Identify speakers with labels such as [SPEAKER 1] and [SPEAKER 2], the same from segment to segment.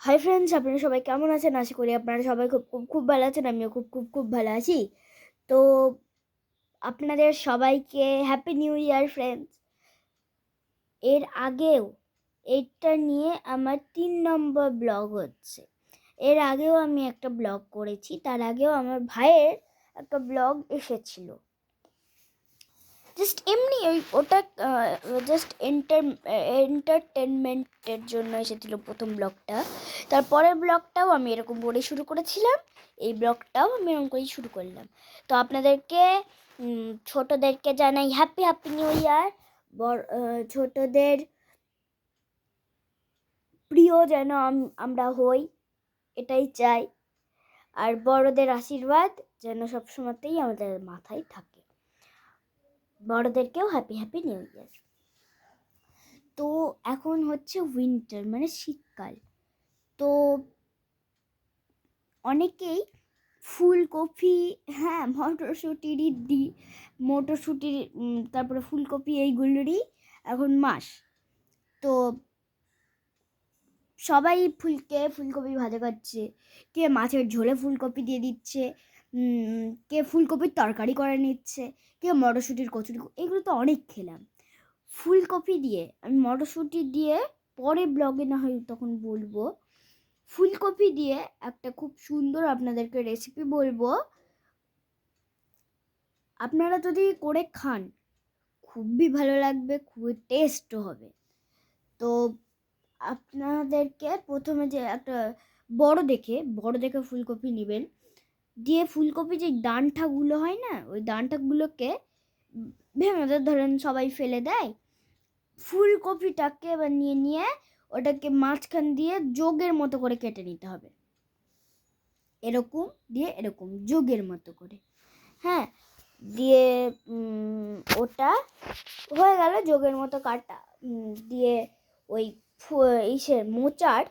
[SPEAKER 1] Hi friends, আপনারা সবাই কেমন আছেন? আশা করি আপনারা সবাই খুব খুব খুব ভালো আছেন। আমিও খুব খুব খুব ভালো আছি। তো আপনাদের সবাইকে হ্যাপি নিউ ইয়ার ফ্রেন্ডস। এর আগেও এটা নিয়ে আমার 3 নম্বর ব্লগ হচ্ছে। এর আগেও আমি একটা ব্লগ করেছি, তার আগেও আমার ভাইয়ের একটা ব্লগ এসেছিল। জাস্ট এমনি ওটা জাস্ট এন্টারটেনমেন্টের জন্য এসেছিল প্রথম ব্লগটা। তারপরের ব্লগটাও আমি এরকম করে শুরু করেছিলাম, এই ব্লগটাও আমি এরকম করেই শুরু করলাম। তো আপনাদেরকে ছোটদেরকে জানাই হ্যাপি হ্যাপি নিউ ইয়ার। ছোটদের প্রিয় যেন আমরা হই, এটাই চাই। আর বড়দের আশীর্বাদ যেন সবসময়তেই আমাদের মাথায় থাকে। বড়দেরকেও হ্যাপি হ্যাপি নিউ ইয়ার। তো এখন হচ্ছে উইন্টার, মানে শীতকাল। তো অনেকেই ফুলকপি, হ্যাঁ, মটরশুঁটির তারপরে ফুলকপি, এইগুলোরই এখন মাস। তো সবাই ফুলকপি ভাজা খাচ্ছে, কে মাছের ঝোলে ফুলকপি দিয়ে দিচ্ছে, কে ফুলকপির তরকারি করে নিচ্ছে, কে মটরশুঁটির কচুরি। এগুলো তো অনেক খেলাম। ফুলকপি দিয়ে, আমি মটরশুঁটি দিয়ে পরে ব্লগে না হয় তখন বলবো। ফুলকপি দিয়ে একটা খুব সুন্দর আপনাদেরকে রেসিপি বলবো, আপনারা যদি করে খান খুবই ভালো লাগবে, খুবই টেস্টও হবে। তো আপনাদেরকে প্রথমে যে একটা বড় দেখে ফুলকপি নেবেন। দিয়ে ফুলকপি যে ডাঁটাগুলো হয় না, ওই ডাঁটাগুলোকে ভেঙে ধরেন সবাই ফেলে দেয়। ফুলকপিটাকে এবার নিয়ে ওটাকে মাঝখান দিয়ে যোগের মতো করে কেটে নিতে হবে। এরকম দিয়ে এরকম যোগের মতো করে, হ্যাঁ, দিয়ে ওটা হয়ে গেল যোগের মতো কাটা। দিয়ে ওই ইসের মোচার,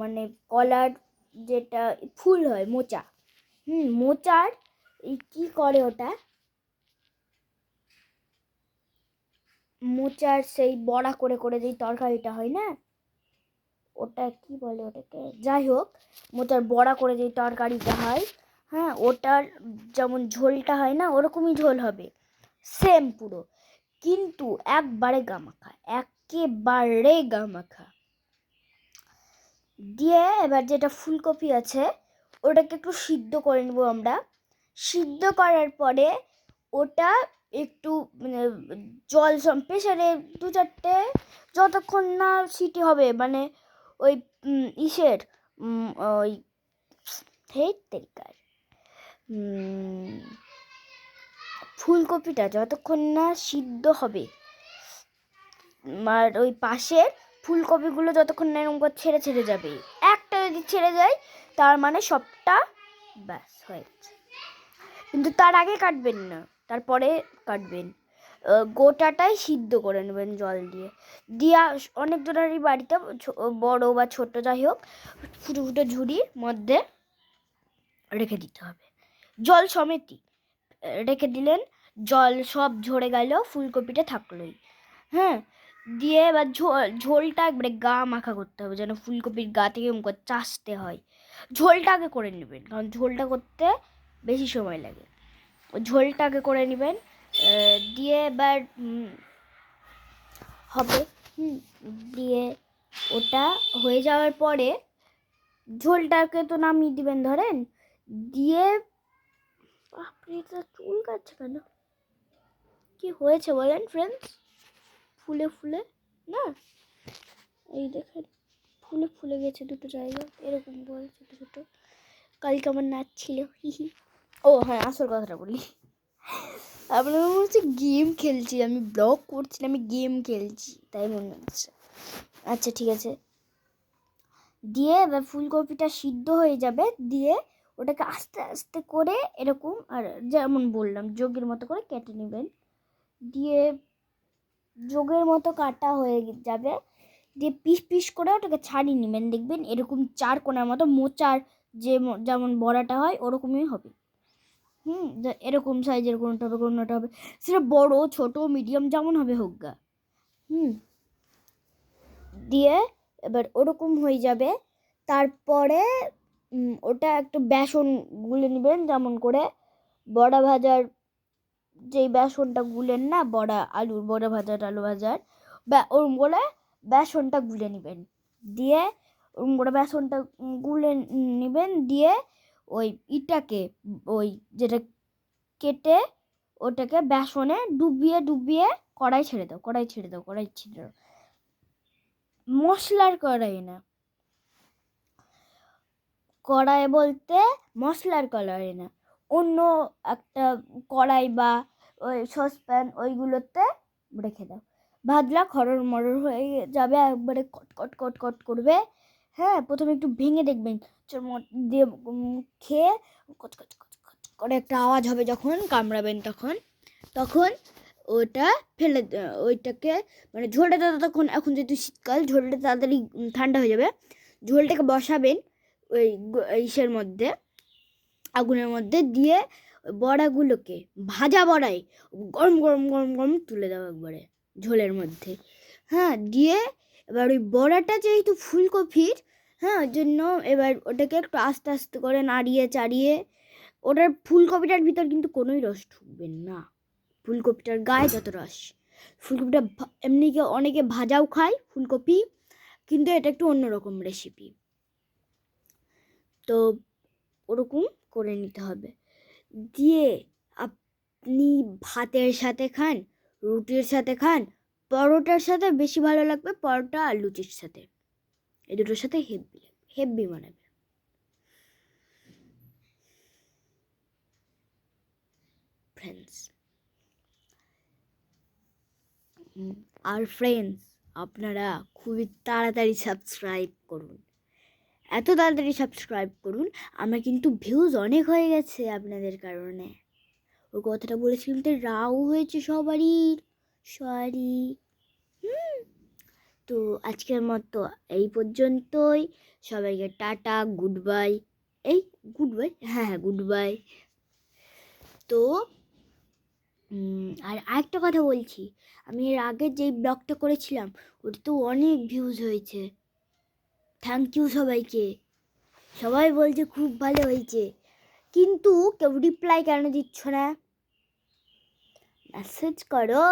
[SPEAKER 1] মানে কলার যেটা ফুল হয়, মোচা, মোচার এই কী করে ওটা, মোচার সেই বড়া করে করে যেই তরকারিটা হয় না, ওটা কি বলে ওটাকে, যাই হোক, মোচার বড়া করে যেই তরকারিটা হয়, হ্যাঁ, ওটার যেমন ঝোলটা হয় না, ওরকমই ঝোল হবে, সেম পুরো, কিন্তু একেবারে গামাখা। দিয়ে এবার যেটা ফুলকপি আছে ওটাকে একটু সিদ্ধ করে নেবো আমরা। সিদ্ধ করার পরে ওটা একটু মানে জল প্রেসারে 2-4টে, যতক্ষণ না সিটি হবে, মানে ওই ইসের ওই তেরিকার ফুলকপিটা যতক্ষণ না সিদ্ধ হবে, আর ওই পাশের ফুলকপিগুলো যতক্ষণ না এরকম ছেড়ে ছেড়ে যাবে, একটা যদি ছেড়ে যায় তার মানে সবটা ব্যাস হয়ে গেছে। কিন্তু তার আগে কাটবেন না, তারপরে কাটবেন। গোটাটাই সিদ্ধ করে নেবেন জল দিয়ে। দিয়া অনেক জনেরই বাড়িতে বড় বা ছোট যাই হোক ফুটো ফুটো ঝুড়ির মধ্যে রেখে দিতে হবে, জল সমেতই রেখে দিলেন। জল সব ঝরে গেল, ফুলকপিটা থাকলোই, হ্যাঁ। দিয়ে এবার ঝোলটা একবারে গা মাখা করতে হবে, যেন ফুলকপির গা থেকে চাষতে হয়। ঝোলটা আগে করে নেবেন, কারণ ঝোলটা করতে বেশি সময় লাগে। ঝোলটা আগে করে নেবেন। দিয়ে এবার হবে, দিয়ে ওটা হয়ে যাওয়ার পরে ঝোলটাকে তো নামিয়ে দিবেন ধরেন। দিয়ে আপনি তো চুল কাটছে কেন, কি হয়েছে বলেন ফ্রেন্ডস? ফুলে ফুলে না, এই দেখেন ফুলে ফুলে গেছে দুটো জায়গা, এরকম বল ছোটো ছোটো। কালকে আমার নাচ ছিল, হিহি। ও হ্যাঁ, আসল কথাটা বলি, আপনার মনে হচ্ছে গেম খেলছি, আমি ব্লগ করছি না, আমি গেম খেলছি তাই মনে হচ্ছে। আচ্ছা ঠিক আছে। দিয়ে এবার ফুলকপিটা সিদ্ধ হয়ে যাবে, দিয়ে ওটাকে আস্তে আস্তে করে এরকম, আর যেমন বললাম যোগের মতো করে কেটে নেবেন। দিয়ে যোগের মতো কাটা হয়ে যাবে, দিয়ে পিস পিস করে ওটাকে ছাড়িয়ে নেবেন। দেখবেন এরকম 4 কোণার মতো মোচার যেমন বড়াটা হয় ওরকমই হবে। এরকম সাইজের কোনোটা হবে, সেটা বড় ছোট মিডিয়াম যেমন হবে হোক গা। দিয়ে এবার ওরকম হয়ে যাবে। তারপরে ওটা একটু বেসন গুলে নেবেন, যেমন করে বড়া ভাজার যেই বেসনটা গুলেন না, বড়া ভাজার আলু ভাজার ওরম করে বেসনটা গুলে নেবেন। দিয়ে ওরম করে বেসনটা গুলে নেবেন, দিয়ে ওই ওই যেটা কেটে ওটাকে বেসনে ডুবিয়ে ডুবিয়ে কড়াই ছেড়ে দাও। মশলার কড়াই না, কড়াই বলতে মশলার কড়াই না, অন্য একটা কড়াই বা ওই সসপ্যান ওইগুলোতে রেখে দাও। ভাজলা খরর মরর হয়ে যাবে, একবারে কট কট কট কট করবে। হ্যাঁ, প্রথমে একটু ভেঙে দেখবেন, দিয়ে খেয়ে কচ কচ কচ কচ করে একটা আওয়াজ হবে, যখন কামড়াবেন তখন ওটা ফেলে ওইটাকে মানে ঝোলটা ততক্ষণ, এখন যেহেতু শীতকাল ঝোলটা তাড়াতাড়ি ঠান্ডা হয়ে যাবে, ঝোলটাকে বসাবেন ওই ইসের মধ্যে, আগুনের মধ্যে দিয়ে বড়াগুলোকে ভাজা বড়াই গরম গরম গরম গরম তুলে দাও একবারে ঝোলের মধ্যে। হ্যাঁ, দিয়ে এবার ওই বড়াটা যেহেতু ফুলকপির, হ্যাঁ, ওই জন্য এবার ওটাকে একটু আস্তে আস্তে করে নাড়িয়ে চাড়িয়ে, ওটার ফুলকপিটার ভিতর কিন্তু কোনোই রস ঢুকবেন না, ফুলকপিটার গায়ে যত রস। ফুলকপিটা এমনি অনেকে ভাজাও খায় ফুলকপি, কিন্তু এটা একটু অন্যরকম রেসিপি, তো ওরকম করে নিতে হবে। দিয়ে আপনি ভাতের সাথে খান, রুটির সাথে খান, পরোটার সাথে বেশি ভালো লাগবে, পরোটা আর লুচির সাথে, এই দুটোর সাথে হেভি বানাবে। ফ্রেন্ডস আপনারা খুবই তাড়াতাড়ি সাবস্ক্রাইব করুন, এত তাড়াতাড়ি সাবস্ক্রাইব করুন, আমার কিন্তু ভিউজ অনেক হয়ে গেছে আপনাদের কারণে। ওই কথাটা বলেছিলাম তো, রাও হয়েছে সবারই, সরি। তো আজকের মতো এই পর্যন্তই, সবাইকে টাটা, গুড বাই। হ্যাঁ গুড বাই। তো আর আরেকটা কথা বলছি, আমি এর আগে যেই ব্লগটা করেছিলাম ওটা তো অনেক ভিউজ হয়েছে, থ্যাংক ইউ সবাইকে। সবাই বলছে খুব ভালো হয়েছে, কিন্তু কেউ রিপ্লাই কেন দিচ্ছ না? মেসেজ করো।